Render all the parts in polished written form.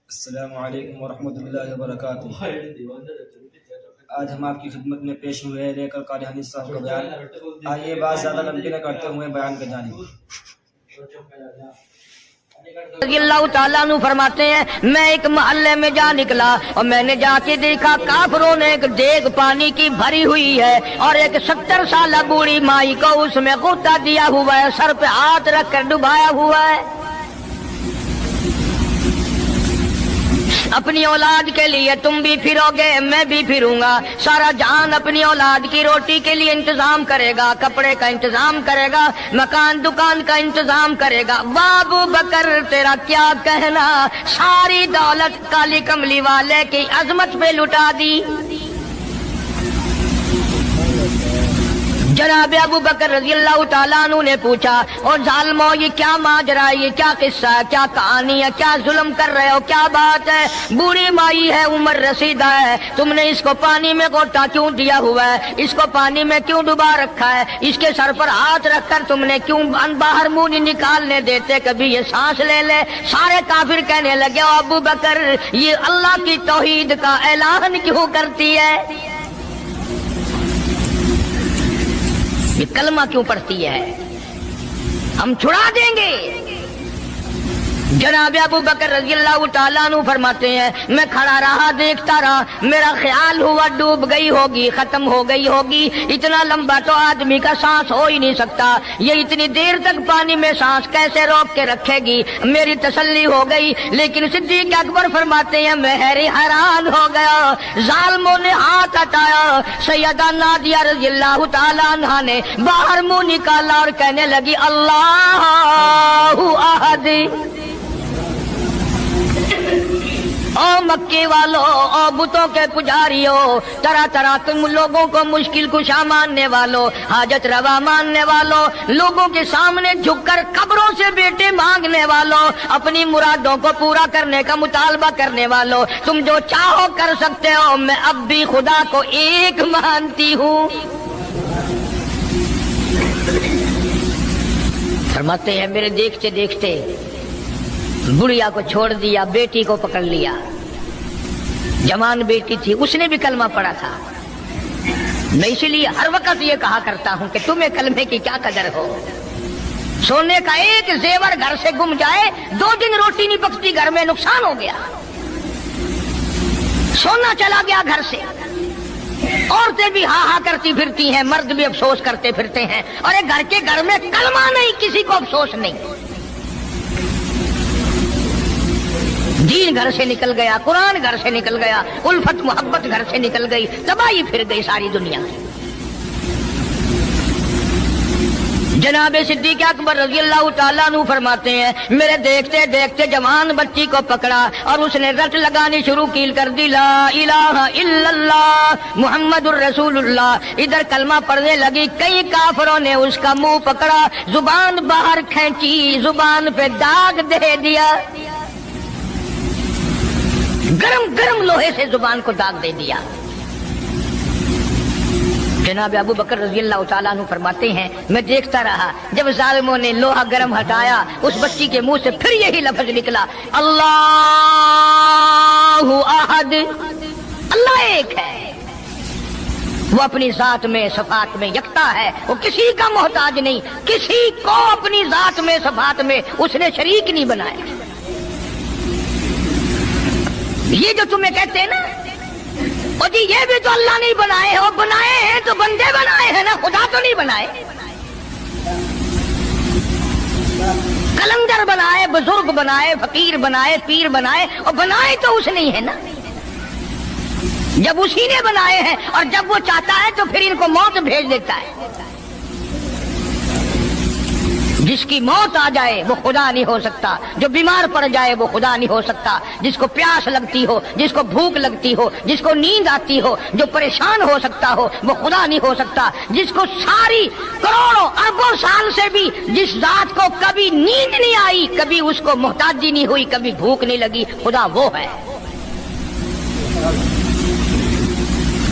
السلام علیکم ورحمۃ اللہ وبرکاتہ۔ آج ہم آپ کی خدمت میں پیش ہوئے ہیں لے کر قاری حنیف صاحب کا بیان۔ آئیے بات زیادہ لمبی نہ کرتے ہوئے بیان کے جانب۔ رضی اللہ تعالیٰ عنہ فرماتے ہیں میں ایک محلے میں جا نکلا اور میں نے جا کے دیکھا کافروں نے ایک دیگ پانی کی بھری ہوئی ہے اور ایک 70 سالہ بوڑھی مائی کو اس میں غوطہ دیا ہوا ہے، سر پہ ہاتھ رکھ کر ڈبایا ہوا ہے۔ اپنی اولاد کے لیے تم بھی پھرو گے، میں بھی پھروں گا۔ سارا جہان اپنی اولاد کی روٹی کے لیے انتظام کرے گا، کپڑے کا انتظام کرے گا، مکان دکان کا انتظام کرے گا۔ ابو بکر تیرا کیا کہنا، ساری دولت کالی کملی والے کی عظمت پہ لٹا دی۔ جناب ابو بکر رضی اللہ تعالیٰ عنہ نے پوچھا اور ظالمو یہ کیا ماجرا ہے، یہ کیا قصہ ہے، کیا کہانی ہے، کیا ظلم کر رہے ہو، کیا بات ہے؟ بوڑھی مائی ہے، عمر رسیدہ ہے، تم نے اس کو پانی میں غوطہ کیوں دیا ہوا ہے، اس کو پانی میں کیوں ڈبا رکھا ہے، اس کے سر پر ہاتھ رکھ کر تم نے کیوں باہر منہ نہیں نکالنے دیتے، کبھی یہ سانس لے لے۔ سارے کافر کہنے لگے او ابو بکر یہ اللہ کی توحید کا اعلان کیوں کرتی ہے، یہ کلمہ کیوں پڑھتی ہے، ہم چھڑا دیں گے۔ جناب ابو بکر رضی اللہ تعالیٰ عنہ فرماتے ہیں میں کھڑا رہا، دیکھتا رہا، میرا خیال ہوا ڈوب گئی ہوگی، ختم ہو گئی ہوگی۔ اتنا لمبا تو آدمی کا سانس ہو ہی نہیں سکتا، یہ اتنی دیر تک پانی میں سانس کیسے روک کے رکھے گی؟ میری تسلی ہو گئی، لیکن صدیق اکبر فرماتے ہیں میں حیران ہو گیا۔ ظالموں نے ہاتھ ہٹایا، سیدہ نادیہ رضی اللہ تعالیٰ عنہا نے باہر منہ نکالا اور کہنے لگی اللہ احد۔ او مکے والو، او بتوں کے پجاریوں، طرح طرح تم لوگوں کو مشکل کشا ماننے والوں، حاجت روا ماننے والوں، لوگوں کے سامنے جھک کر قبروں سے بیٹے مانگنے والوں، اپنی مرادوں کو پورا کرنے کا مطالبہ کرنے والوں، تم جو چاہو کر سکتے ہو، میں اب بھی خدا کو ایک مانتی ہوں۔ فرماتے ہیں میرے دیکھتے دیکھتے بڑھیا کو چھوڑ دیا، بیٹی کو پکڑ لیا، جوان بیٹی تھی، اس نے بھی کلمہ پڑھا تھا۔ میں اسی لیے ہر وقت یہ کہا کرتا ہوں کہ تمہیں کلمے کی کیا قدر ہو۔ سونے کا ایک زیور گھر سے گم جائے، 2 دن روٹی نہیں پکتی، گھر میں نقصان ہو گیا، سونا چلا گیا گھر سے۔ عورتیں بھی ہاں ہاں کرتی پھرتی ہیں، مرد بھی افسوس کرتے پھرتے ہیں، اور ایک گھر کے گھر میں کلمہ نہیں، کسی کو افسوس نہیں۔ دین گھر سے نکل گیا، قرآن گھر سے نکل گیا، الفت محبت گھر سے نکل گئی، تباہی پھر گئی ساری دنیا۔ جناب صدیق اکبر رضی اللہ تعالیٰ عنہ فرماتے ہیں میرے دیکھتے دیکھتے جوان بچی کو پکڑا اور اس نے رٹ لگانی شروع کی کر دی، لا الہ الا اللہ محمد الرسول اللہ۔ ادھر کلمہ پڑھنے لگی، کئی کافروں نے اس کا منہ پکڑا، زبان باہر کھینچی، زبان پہ داغ دے دیا، گرم گرم لوہے سے زبان کو داغ دے دیا۔ جناب ابو بکر رضی اللہ تعالیٰ عنہ فرماتے ہیں میں دیکھتا رہا، جب ظالموں نے لوہا گرم ہٹایا، اس بچی کے منہ سے پھر یہی لفظ نکلا، اللہ احد، اللہ ایک ہے، وہ اپنی ذات میں صفات میں یکتا ہے، وہ کسی کا محتاج نہیں، کسی کو اپنی ذات میں صفات میں اس نے شریک نہیں بنایا۔ یہ جو تمہیں کہتے ہیں نا اور جی یہ بھی تو اللہ نہیں بنائے، وہ بنائے ہیں تو بندے بنائے ہیں نا، خدا تو نہیں بنائے۔ کلندر بنائے، بزرگ بنائے، فقیر بنائے، پیر بنائے، اور بنائے تو اس نہیں ہے نا۔ جب اسی نے بنائے ہیں اور جب وہ چاہتا ہے تو پھر ان کو موت بھیج دیتا ہے۔ جس کی موت آ جائے وہ خدا نہیں ہو سکتا، جو بیمار پڑ جائے وہ خدا نہیں ہو سکتا، جس کو پیاس لگتی ہو، جس کو بھوک لگتی ہو، جس کو نیند آتی ہو، جو پریشان ہو سکتا ہو وہ خدا نہیں ہو سکتا۔ جس کو ساری کروڑوں اربوں سال سے بھی جس ذات کو کبھی نیند نہیں آئی، کبھی اس کو محتاجی نہیں ہوئی، کبھی بھوک نہیں لگی، خدا وہ ہے۔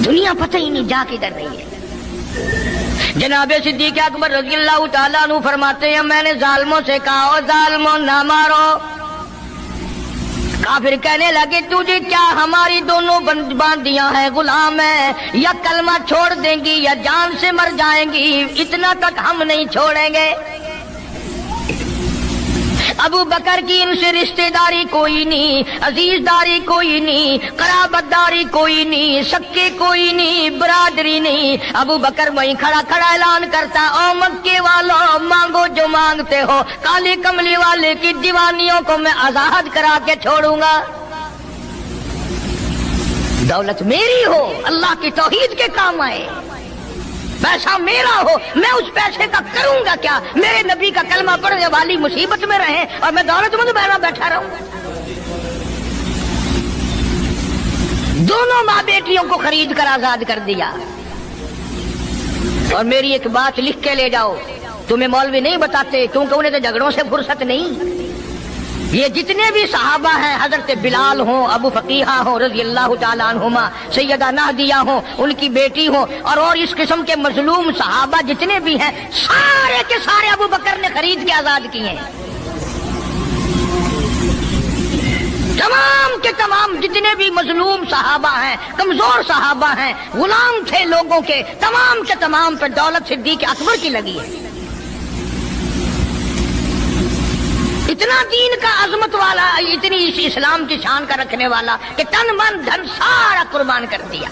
دنیا پتہ ہی نہیں جا کدھر رہی ہے۔ جناب صدیق اکبر رضی اللہ تعالیٰ عنہ فرماتے ہیں میں نے ظالموں سے کہا او ظالموں نہ مارو، काफिर कहने लगे तुझे क्या हमारी दोनों बांदियां हैं गुलाम है, या कलमा छोड़ देंगी या जान से मर जाएंगी, इतना तक हम नहीं छोड़ेंगे। अबू बकर की इनसे रिश्तेदारी कोई नहीं, अजीजदारी कोई नहीं, कराबतदारी कोई नहीं, सक्के कोई नहीं, बरादरी नहीं। अबू बकर वहीं खड़ा खड़ा ऐलान करता, ओ मक्के वालों मांगो जो मांगते हो, काली कमली वाले की दीवानियों को मैं आजाद करा के छोड़ूंगा। दौलत मेरी हो, अल्लाह की तौहीद के काम आए, पैसा मेरा हो, मैं उस पैसे का करूंगा क्या? मेरे नबी का कलमा पढ़ने वाली मुसीबत में रहे और मैं दौलतमंद बहना बैठा रहूं। दोनों माँ बेटियों को खरीद कर आजाद कर दिया। और मेरी एक बात लिख के ले जाओ, तुम्हें मौलवी नहीं बताते क्योंकि उन्हें तो झगड़ों से फुर्सत नहीं। ये जितने भी सहाबा हैं, हजरत बिलाल हो, अबू फकीहा हो रजी अल्लाह तआला अन्हुमा, सैयदा नादिया हो, उनकी बेटी हो, और इस किस्म के मजलूम सहाबा जितने भी हैं, सारे के सारे अबू बकर ने खरीद के आजाद किए हैं। तमाम के तमाम जितने भी मजलूम सहाबा हैं, कमजोर सहाबा हैं, गुलाम थे लोगों के, तमाम के तमाम पर दौलत सिद्दीक अकबर की लगी है। इतना दीन का अजमत वाला, इतनी इस इस्लाम की शान का रखने वाला कि तन मन धन सारा कुर्बान कर दिया।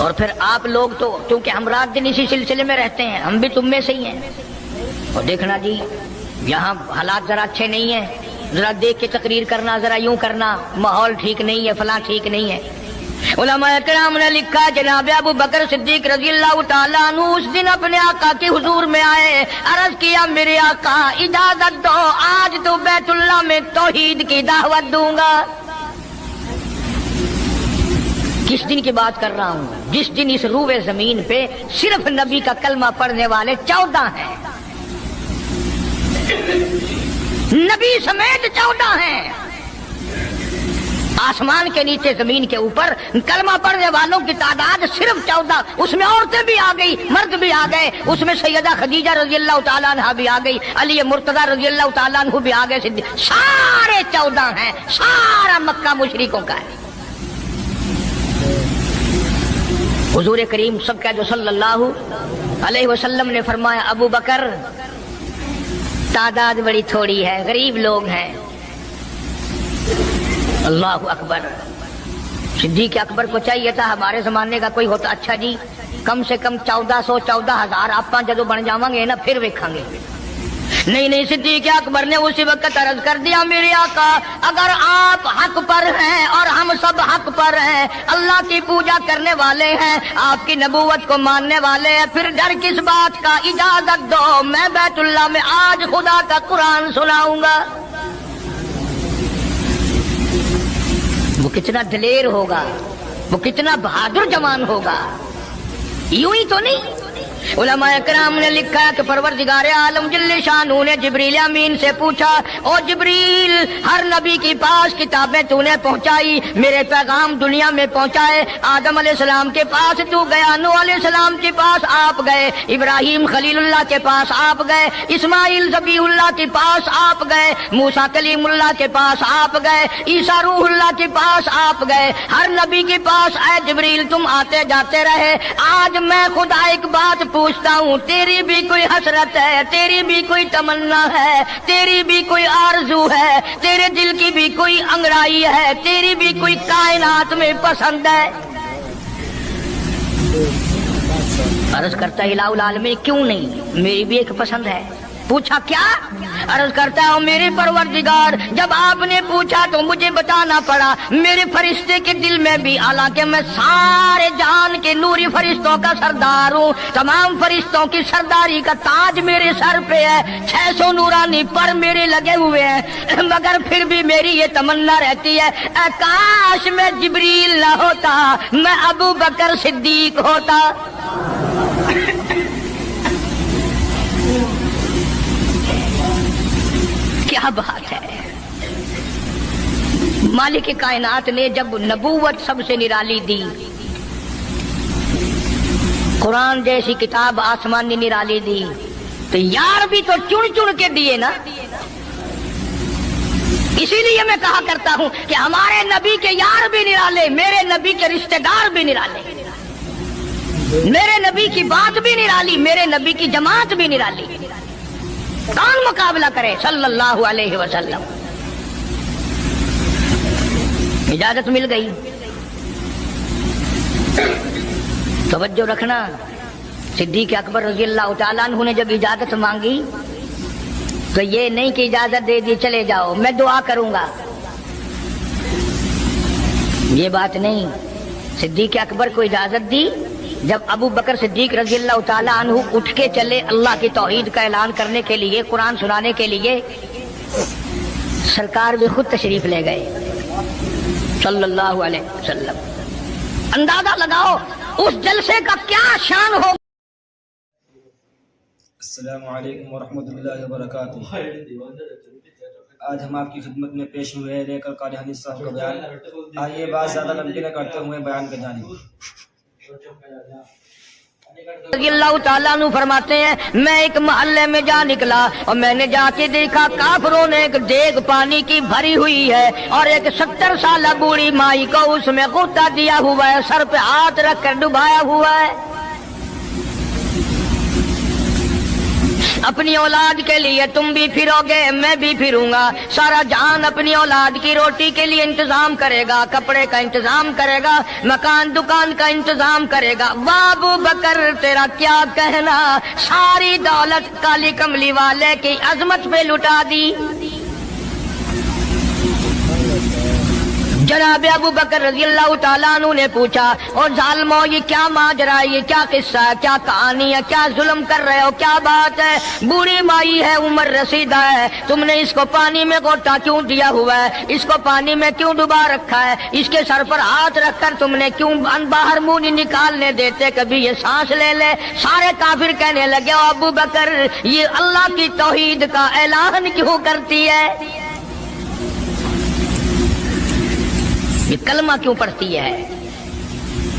और फिर आप लोग तो क्योंकि हम रात दिन इसी सिलसिले में रहते हैं, हम भी तुम में से ही हैं। और देखना जी, यहाँ हालात जरा अच्छे नहीं है, जरा देख के तकरीर करना, जरा यूं करना, माहौल ठीक नहीं है, फलां ठीक नहीं है। उलमा इकराम ने लिखा, जनाब अबू बकर सिद्दीक रज़ी अल्लाह तआला अन्हु उस दिन अपने आका के हुजूर में आए, अर्ज किया मेरे आका इजाजत दो, आज तो बैतुल्लाह में तौहीद की दावत दूंगा। किस दिन की बात कर रहा हूँ? जिस दिन इस रूए जमीन पे सिर्फ नबी का कलमा पढ़ने वाले 14 हैं, नबी समेत 14 हैं। आसमान के नीचे जमीन के ऊपर कलमा पढ़ने वालों की तादाद सिर्फ 14, उसमें औरतें भी आ गई, मर्द भी आ गए, उसमें सैयदा खदीजा रज़ी अल्लाह तआला अन्हा भी आ गई, अली मुर्तजा रज़ी अल्लाह तआला अन्हु भी आ गए, सारे 14 हैं। सारा मक्का मुशरिकों का है। हुजूर करीम सबका जो सल्लल्लाहु अलैहि वसल्लम ने फरमाया, अबू बकर तादाद बड़ी थोड़ी है, गरीब लोग हैं। अल्लाहु अकबर। सिद्दीक अकबर को चाहिए था हमारे जमाने का कोई होता, अच्छा जी कम से कम 1400-14,000 आप जदों बन जावांगे ना फिर वेखांगे। नहीं, सिद्दीक अकबर ने उसी वक्त अर्ज कर दिया, मेरे आका अगर आप हक पर हैं और हम सब हक पर हैं, अल्लाह की पूजा करने वाले हैं, आपकी नबूवत को मानने वाले हैं, फिर डर किस बात का? इजाजत दो, मैं बैतुल्लाह में आज खुदा का कुरान सुनाऊंगा। वो कितना दिलेर होगा, वो कितना बहादुर जवान होगा। यूं ही तो नहीं। उलमा इकराम ने लिखा कि परवरदिगार आलम जल्ले शानू ने जिब्रील अमीन से पूछा, ओ जिब्रील हर नबी के पास किताबें तूने पहुंचाई, मेरे पैगाम दुनिया में पहुंचाए। आदम अलैहिस्सलाम के पास तू गया, नूह अलैहिस्सलाम के पास आप गए, इब्राहिम खलीलुल्लाह के पास आप गए, इस्माइल ज़बीहुल्लाह के पास आप गए, मूसा कलीमुल्लाह के पास आप गए, ईसा रूहुल्लाह के पास आप गए। हर नबी के पास ऐ जिब्रील तुम आते जाते रहे। आज मैं खुदा एक बात पूछता हूँ, तेरी भी कोई हसरत है, तेरी भी कोई तमन्ना है, तेरी भी कोई आरज़ू है, तेरे दिल की भी कोई अंगड़ाई है, तेरी भी कोई कायनात में पसंद है? अर्ज करता इलाहुल आलमीन क्यों नहीं, मेरी भी एक पसंद है। पूछा क्या? अर्ज करता हूँ मेरे परवरदिगार जब आपने पूछा तो मुझे बताना पड़ा, मेरे फरिश्ते के दिल में भी, हालांकि मैं सारे जान के नूरी फरिश्तों का सरदार हूँ, तमाम फरिश्तों की सरदारी का ताज मेरे सर पे है, 600 नूरानी पर मेरे लगे हुए हैं, मगर फिर भी मेरी ये तमन्ना रहती है, काश मैं जिब्रील न होता, मैं अबू बकर सिद्दीक होता। क्या बात है। मालिक कायनात ने जब नबूवत सबसे निराली दी, कुरान जैसी किताब आसमान ने निराली दी, तो यार भी तो चुन चुन के दिए ना। इसीलिए मैं कहा करता हूं कि हमारे नबी के यार भी निराले, मेरे नबी के रिश्तेदार भी निराले, मेरे नबी की बात भी निराली, मेरे नबी की जमात भी निराली। कौन मुकाबला करे सल्लल्लाहु अलैहि वसल्लम। इजाजत मिल गई। तवज्जो रखना, सिद्दीक़ अकबर रज़ी अल्लाह तआला अन्हु ने जब इजाजत मांगी तो ये नहीं कि इजाजत दे दी चले जाओ, मैं दुआ करूंगा, ये बात नहीं। सिद्दीक़ अकबर को इजाजत दी जब अबू बकर सिद्दीक रज़ी अल्लाह तआला अन्हु उठ के चले अल्लाह की तौहीद का ऐलान करने के लिए, कुरान सुनाने के लिए, सरकार भी खुद तशरीफ ले गए सल्लल्लाहु अलैहि वसल्लम। अंदाजा लगाओ उस जलसे का क्या शान हो। अस्सलामु अलैकुम वरहमतुल्लाहि वबरकातुहू। आज हम आपकी खिदमत में पेश हुए हैं लेकर कारी हनीस साहब का बयान। आइए बात ज्यादा लंबी न करते हुए बयान के जानिब। अल्लाह ताला नु फरमाते हैं, मैं एक मोहल्ले में जा निकला और मैंने जाके देखा काफिरों ने एक देग पानी की भरी हुई है और एक 70 साल बूढ़ी माई को उसमें गोता दिया हुआ है, सर पे हाथ रख कर डुबाया हुआ है। अपनी औलाद के लिए तुम भी फिरोगे, मैं भी फिरूंगा। सारा जहान अपनी औलाद की रोटी के लिए इंतजाम करेगा, कपड़े का इंतजाम करेगा, मकान दुकान का इंतजाम करेगा। बाबू बकर तेरा क्या कहना, सारी दौलत काली कमली वाले की अजमत पे लुटा दी। जनाब अबू बकर रज़ी अल्लाह तआला अन्हु ने पूछा, और जालिमो ये क्या माजरा है, ये क्या किस्सा है, क्या कहानी है, क्या जुल्म कर रहे हो, क्या बात है। बूढ़ी माई है, उम्र रसीदा है, तुमने इसको पानी में गोता क्यों दिया हुआ है, इसको पानी में क्यों डुबा रखा है, इसके सर पर हाथ रखकर तुमने क्यों बाहर मुंह नहीं निकालने देते, कभी ये सांस ले ले। सारे काफिर कहने लगे, अबू बकर ये अल्लाह की तौहीद का ऐलान क्यों करती है, ये कलमा क्यों पढ़ती है,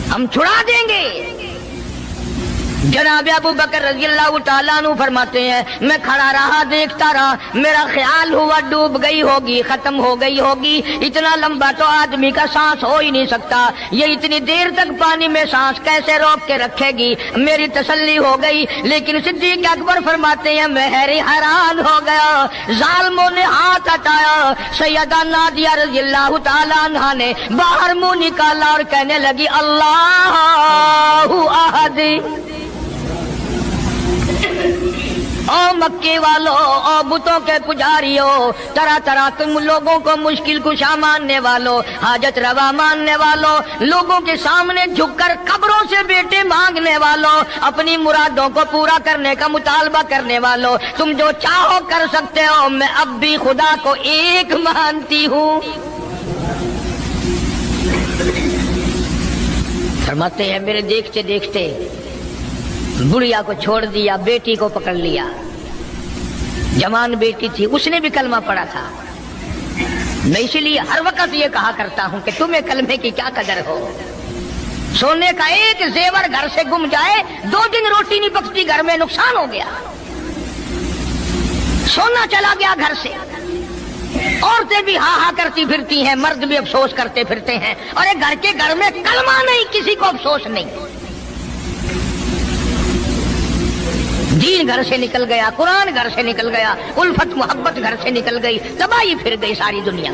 हम छुड़ा देंगे। जनाब अबू बकर रज़ी अल्लाह तआला अन्हु फरमाते हैं, मैं खड़ा रहा, देखता रहा, मेरा ख्याल हुआ डूब गई होगी, खत्म हो गई होगी। इतना लंबा तो आदमी का सांस हो ही नहीं सकता, ये इतनी देर तक पानी में सांस कैसे रोक के रखेगी। मेरी तसल्ली हो गई, लेकिन सिद्दीक़ अकबर फरमाते हैं मैं हैरान हो गया। जालिमों ने हाथ हटाया, सैयदा नादिया रज़ी अल्लाह तआला अन्हा ने बाहर मुंह निकाला और कहने लगी, अल्लाहु अहद। ओ मक्के वालों, ओ बुतों के पुजारियों, तरह तरह के लोगों को मुश्किल कुशा मानने वालों, हाजत रवा मानने वालों, लोगों के सामने झुककर कब्रों से बेटे मांगने वालों, अपनी मुरादों को पूरा करने का मुतालबा करने वालों, तुम जो चाहो कर सकते हो, मैं अब भी खुदा को एक मानती हूँ। फरमाते हैं मेरे देखते देखते बुढ़िया को छोड़ दिया, बेटी को पकड़ लिया। जवान बेटी थी, उसने भी कलमा पढ़ा था। मैं इसीलिए हर वक्त ये कहा करता हूं कि तुम्हें कलमे की क्या कदर हो। सोने का एक जेवर घर से गुम जाए, 2 दिन रोटी नहीं पकती, घर में नुकसान हो गया। सोना चला गया घर से, औरतें भी हा हा करती फिरती हैं, मर्द भी अफसोस करते फिरते हैं, और एक घर के घर में कलमा नहीं, किसी को अफसोस नहीं। दीन घर से निकल गया, कुरान घर से निकल गया, उल्फत मोहब्बत घर से निकल गई, तबाही फिर गई सारी दुनिया।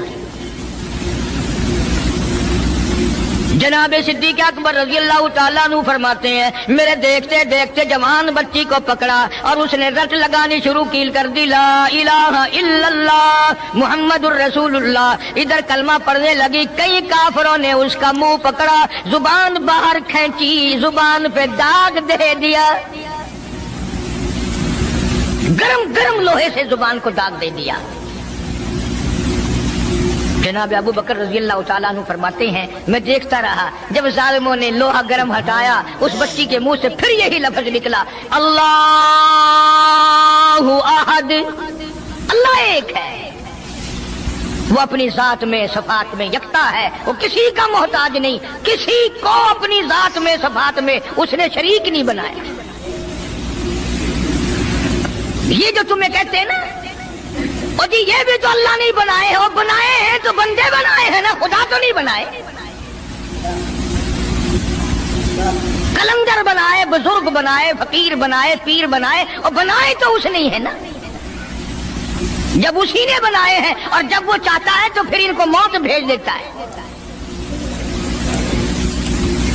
जनाब सिद्दीक़ अकबर रज़ी अल्लाह तआला अन्हु फरमाते हैं, मेरे देखते देखते जवान बच्ची को पकड़ा और उसने रट लगानी शुरू की कर दी, ला इलाहा इल्लल्लाह मुहम्मदुर रसूलुल्लाह। इधर कलमा पढ़ने लगी, कई काफिरों ने उसका मुंह पकड़ा, जुबान बाहर खींची, जुबान पे दाग दे दिया, गरम गरम लोहे से जुबान को दाग दे दिया। जनाब अबू बकर रज़ी अल्लाह तआला अन्हु फरमाते हैं, मैं देखता रहा, जब जालिमों ने लोहा गरम हटाया, उस बच्ची के मुंह से फिर यही लफ्ज निकला, अल्लाहु अहद। अल्लाह एक है, वो अपनी जात में सफात में यकता है, वो किसी का मोहताज नहीं, किसी को अपनी जात में सफात में उसने शरीक नहीं बनाया। ये जो तुम्हें कहते हैं ना اور جی یہ بھی تو اللہ نہیں بنائے، اور بنائے ہیں تو بندے بنائے ہیں نا، خدا تو نہیں بنائے۔ کلندر بنائے، بزرگ بنائے، فقیر بنائے، پیر بنائے، اور بنائے تو اس نے ہے نا۔ جب اسی نے بنائے ہیں اور جب وہ چاہتا ہے تو پھر ان کو موت بھیج دیتا ہے۔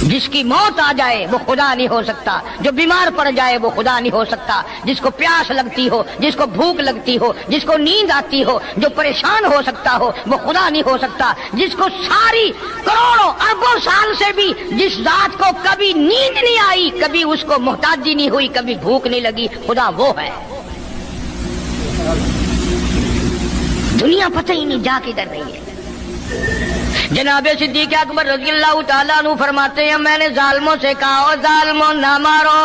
جس کی موت آ جائے وہ خدا نہیں ہو سکتا، جو بیمار پڑ جائے وہ خدا نہیں ہو سکتا، جس کو پیاس لگتی ہو، جس کو بھوک لگتی ہو، جس کو نیند آتی ہو، جو پریشان ہو سکتا ہو وہ خدا نہیں ہو سکتا، جس کو ساری کروڑوں اربوں سال سے بھی جس ذات کو کبھی نیند نہیں آئی، کبھی اس کو محتاجی نہیں ہوئی، کبھی بھوک نہیں لگی، خدا وہ ہے۔ دنیا پتہ ہی نہیں جا کدھر رہی ہے۔ جناب صدیق اکبر رضی اللہ تعالیٰ عنہ فرماتے ہیں میں نے ظالموں سے کہا او ظالموں نہ مارو۔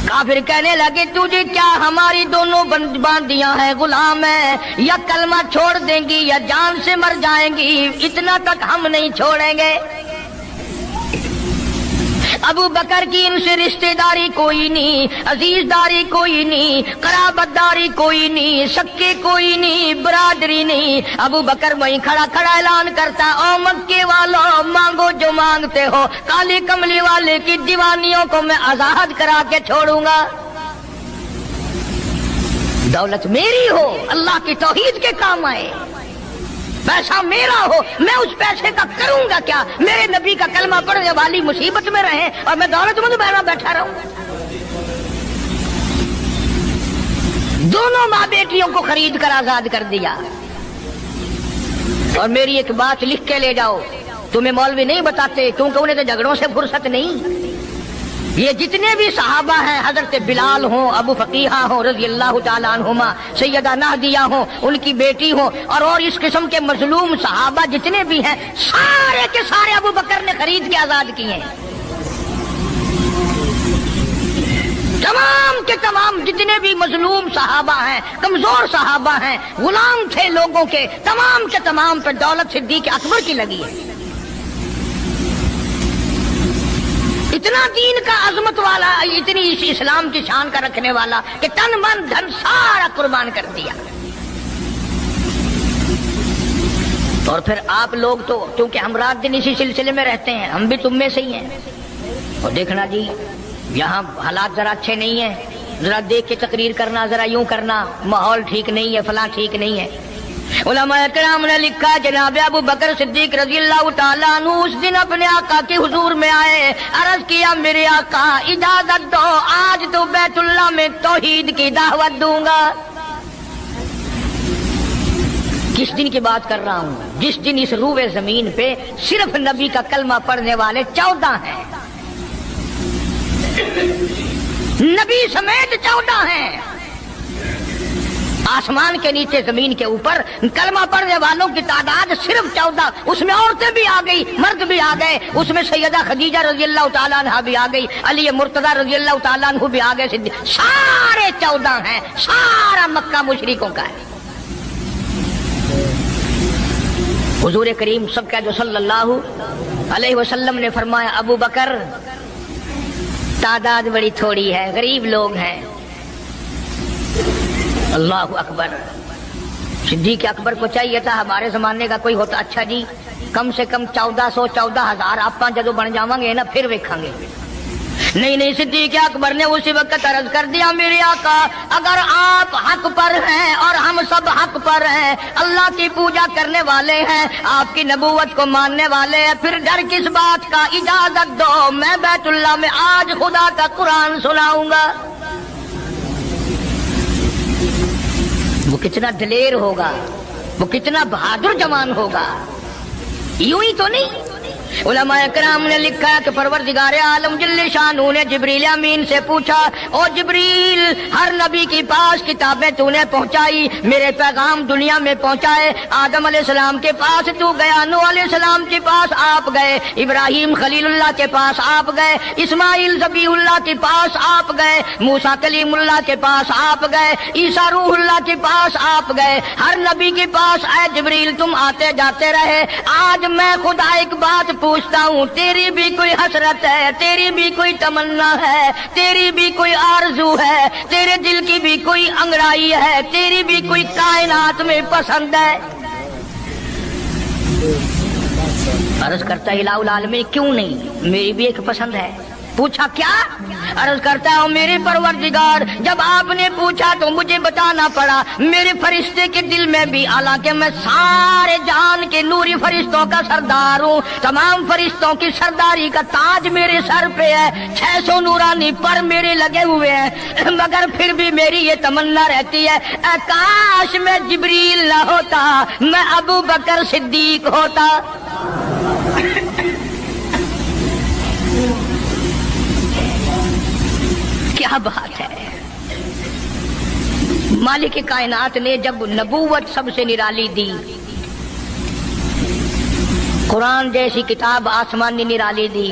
کافر کہنے لگے تجھے کیا ہماری دونوں باندیاں ہیں، غلام ہیں، یا کلمہ چھوڑ دیں گی یا جان سے مر جائیں گی، اتنا تک ہم نہیں چھوڑیں گے۔ ابو بکر کی ان سے رشتہ داری کوئی نہیں، عزیز داری کوئی نہیں، قرابت داری کوئی نہیں، سکے کوئی نہیں، برادری نہیں۔ ابو بکر وہیں کھڑا کھڑا اعلان کرتا او مکے والوں مانگو جو مانگتے ہو، کالی کملی والے کی دیوانیوں کو میں آزاد کرا کے چھوڑوں گا۔ دولت میری ہو، اللہ کی توحید کے کام آئے، پیسہ میرا ہو، میں اس پیسے کا کروں گا کیا؟ میرے نبی کا کلمہ پڑھنے والی مصیبت میں رہے اور میں دولت مند بہنا بیٹھا رہوں۔ دونوں ماں بیٹیوں کو خرید کر آزاد کر دیا۔ اور میری ایک بات لکھ کے لے جاؤ، تمہیں مولوی نہیں بتاتے کیونکہ انہیں تو جھگڑوں سے فرصت نہیں۔ یہ جتنے بھی صحابہ ہیں، حضرت بلال ہوں، ابو فقیہہ ہوں رضی اللہ تعالیٰ عنہما، سیدہ نہدیہ ہوں، ان کی بیٹی ہوں، اور اس قسم کے مظلوم صحابہ جتنے بھی ہیں، سارے کے سارے ابو بکر نے خرید کے آزاد کیے ہیں۔ تمام کے تمام جتنے بھی مظلوم صحابہ ہیں، کمزور صحابہ ہیں، غلام تھے لوگوں کے، تمام کے تمام پر دولت صدیق اکبر کی لگی ہے۔ اتنا دین کا عظمت والا، اتنی اسلام کی شان کا رکھنے والا کہ تن من دھن سارا قربان کر دیا۔ اور پھر آپ لوگ تو کیونکہ ہم رات دن اسی سلسلے میں رہتے ہیں، ہم بھی تم میں سے ہی ہیں، اور دیکھنا جی یہاں حالات ذرا اچھے نہیں ہیں، ذرا دیکھ کے تقریر کرنا، ذرا یوں کرنا، ماحول ٹھیک نہیں ہے، فلاں ٹھیک نہیں ہے۔ علماء کرام نے لکھا جناب ابو بکر صدیق رضی اللہ تعالیٰ عنہ اس دن اپنے آقا کے حضور میں آئے، عرض کیا میرے آقا اجازت دو، آج تو بیت اللہ میں توحید کی دعوت دوں گا۔ کس دن کی بات کر رہا ہوں؟ جس دن اس روئے زمین پہ صرف نبی کا کلمہ پڑھنے والے 14 ہیں، نبی سمیت 14 ہیں۔ آسمان کے نیچے زمین کے اوپر کلمہ پڑھنے والوں کی تعداد صرف 14، اس میں عورتیں بھی آ گئی، مرد بھی آ گئے، اس میں سیدہ خدیجہ رضی اللہ تعالیٰ عنہ بھی آ گئی، علی مرتضیٰ رضی اللہ تعالیٰ عنہ بھی آ گئے، سارے 14 ہیں، سارا مکہ مشرکوں کا ہے۔ حضور کریم سب کا جو صلی اللہ علیہ وسلم نے فرمایا ابو بکر تعداد بڑی تھوڑی ہے، غریب لوگ ہیں۔ اللہ اکبر۔ صدیق اکبر کو چاہیے تھا ہمارے زمانے کا کوئی ہوتا اچھا جی کم سے کم 1400-14,000 آپ جدو بن جاواں گے نا پھر ویکھاں گے۔ نہیں، صدیق اکبر نے اسی وقت عرض کر دیا میرے آقا اگر آپ حق پر ہیں اور ہم سب حق پر ہیں، اللہ کی پوجا کرنے والے ہیں، آپ کی نبوت کو ماننے والے ہیں، پھر ڈر کس بات کا؟ اجازت دو میں بیت اللہ میں آج خدا کا قرآن سناؤں گا۔ وہ کتنا دلیر ہوگا، وہ کتنا بہادر جوان ہوگا، یوں ہی تو نہیں۔ علماء کرام نے لکھا کہ پروردگار عالم جل شانہ نے جبریل امین سے پوچھا او جبریل ہر نبی کے پاس کتابیں تو نے پہنچائی، میرے پیغام دنیا میں پہنچائے، آدم علیہ السلام کے پاس تو گیا، نوح علیہ السلام کے پاس آپ گئے، ابراہیم خلیل اللہ کے پاس آپ گئے، اسماعیل ذبیح اللہ کے پاس آپ گئے، موسیٰ کلیم اللہ کے پاس آپ گئے، عیسیٰ روح اللہ کے پاس آپ گئے، ہر نبی کے پاس اے جبریل تم آتے جاتے رہے، آج میں خدا ایک بات पूछता हूँ तेरी भी कोई हसरत है, तेरी भी कोई तमन्ना है, तेरी भी कोई आरजू है, तेरे दिल की भी कोई अंगड़ाई है, तेरी भी कोई कायनात में पसंद है। अर्ज करता इलाहुल आलमीन क्यों नहीं, मेरी भी एक पसंद है। पूछा क्या? अर्ज करता हूँ मेरे परवरदिगार, जब आपने पूछा तो मुझे बताना पड़ा मेरे फरिश्ते के दिल में भी, हालांकि मैं सारे जहान के नूरी फरिश्तों का सरदार हूँ, तमाम फरिश्तों की सरदारी का ताज मेरे सर पे है, 600 नूरानी पर मेरे लगे हुए हैं, मगर फिर भी मेरी ये तमन्ना रहती है काश मैं जिब्रील न होता, मैं अबू बकर सिद्दीक होता। क्या बात है। मालिक कायनात ने जब नबूवत सबसे निराली दी, कुरान जैसी किताब आसमान ने निराली दी,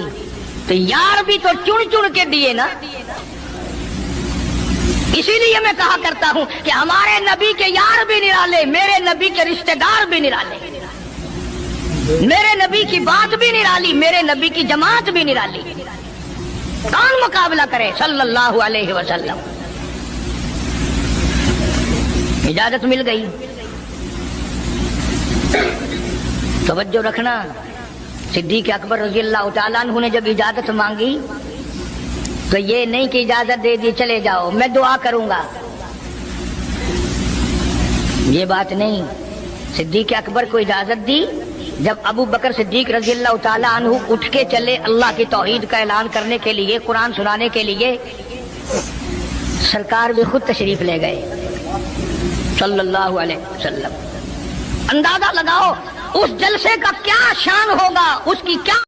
तो यार भी तो चुन चुन के दिए ना। इसीलिए मैं कहा करता हूं कि हमारे नबी के यार भी निराले, मेरे नबी के रिश्तेदार भी निराले, मेरे नबी की बात भी निराली, मेरे नबी की जमात भी निराली। कौन मुकाबला करे सल्लल्लाहु अलैहि वसल्लम। इजाजत मिल गई। तवज्जो रखना, सिद्दीक अकबर रज़ियल्लाहु ताला अन्हु ने जब इजाजत मांगी तो ये नहीं कि इजाजत दे दी चले जाओ मैं दुआ करूंगा, ये बात नहीं। सिद्दीक अकबर को इजाजत दी जब अबू बकर सिद्दीक रज़ियल्लाहु ताला अन्हु उठ के चले अल्लाह की तौहीद का ऐलान करने के लिए, कुरान सुनाने के लिए, सरकार भी खुद तशरीफ ले गए सल्लल्लाहु अलैहि वसल्लम। अंदाजा लगाओ उस जलसे का क्या शान होगा, उसकी क्या